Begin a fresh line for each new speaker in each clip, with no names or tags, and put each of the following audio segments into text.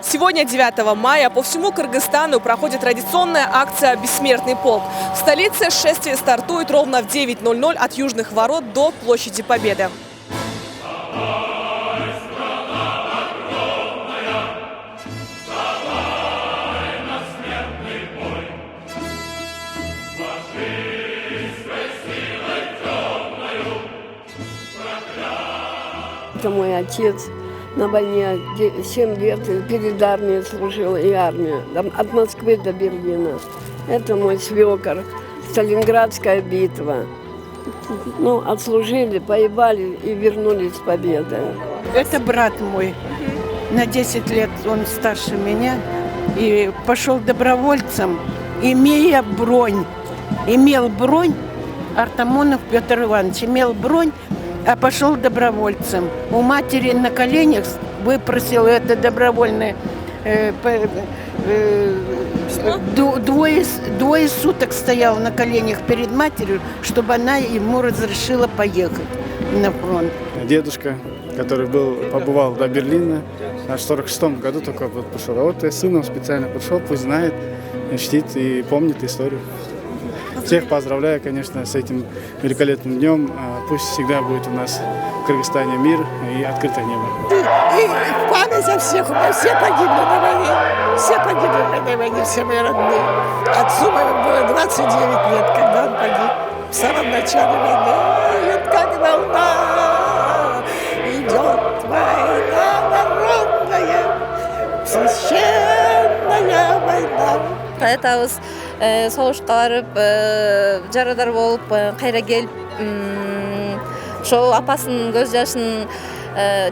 Сегодня, 9 мая, по всему Кыргызстану проходит традиционная акция «Бессмертный полк». В столице шествие стартует ровно в 9:00 от Южных ворот до Площади Победы.
Это мой отец на войне 7 лет перед армией служил, и армию от Москвы до Берлина. Это мой свекор, Сталинградская битва. Ну, отслужили, воевали и вернулись с победой.
Это брат мой. На 10 лет он старше меня. И пошел добровольцем, имел бронь, Артамонов Петр Иванович имел бронь, а пошел добровольцем. У матери на коленях выпросил это добровольное. Двое суток стоял на коленях перед матерью, чтобы она ему разрешила поехать на фронт.
Дедушка, который побывал до Берлина, аж в 1946 году только пришел. А вот я с сыном специально пришел, пусть знает, чтит и помнит историю. Всех поздравляю, конечно, с этим великолепным днем. Пусть всегда будет у нас в Кыргызстане мир и открытое небо.
И в память о всех, у меня все погибли на войне. Все погибли на этой войне, все мои родные. Отцу моему было 29 лет, когда он погиб. В самом начале войны. Идет как волна, идет война народная, священная война.
Каятабыз согушка барып, жарадар болуп, кайра келип, ошол апасынын көз жашын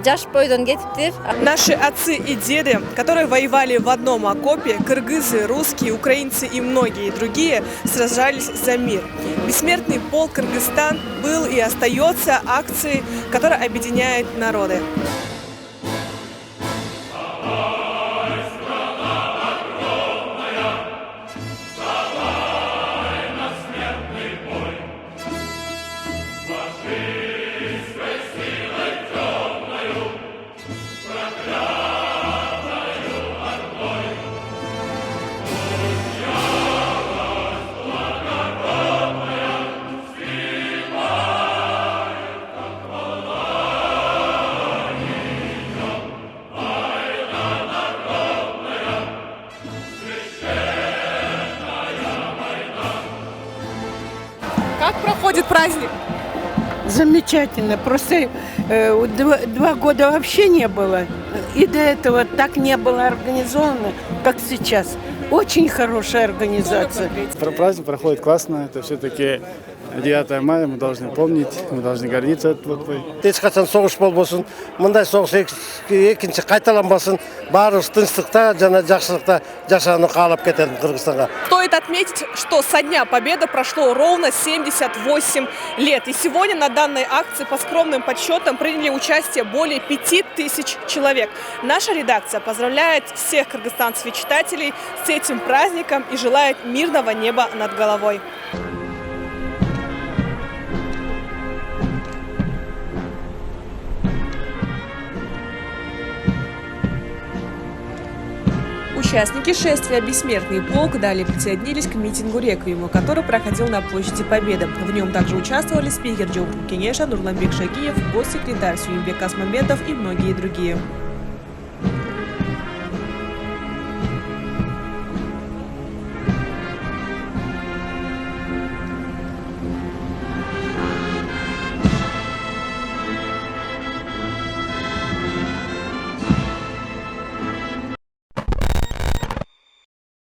жаш бойдон кетиптир.
Наши отцы и деды, которые воевали в одном окопе, кыргызы, русские, украинцы и многие другие, сражались за мир. Бессмертный полк Кыргызстан был и остается акцией, которая объединяет народы. Как проходит праздник?
Замечательно. Просто 2 года вообще не было. И до этого так не было организовано, как сейчас. Очень хорошая организация.
Праздник проходит классно. Это все-таки 9 мая, мы должны помнить, мы должны гордиться этой.
Ешқашан соғыш болбосын, мындай соғыш екінші қайталанбасын, барлығы тыныштықта жана жақсылықта жашауны қалап кетеді Кыргызстанға.
Стоит отметить, что со Дня Победы прошло ровно 78 лет. И сегодня на данной акции по скромным подсчетам приняли участие более 5000 человек. Наша редакция поздравляет всех кыргызстанцев и читателей с этим праздником и желает мирного неба над головой. Участники шествия «Бессмертный полк» далее присоединились к митингу-реквиему, который проходил на Площади Победы. В нем также участвовали спикер Джоук Кенеша, Нурланбек Шагиев, госсекретарь Сюймбек Асмамбетов и многие другие.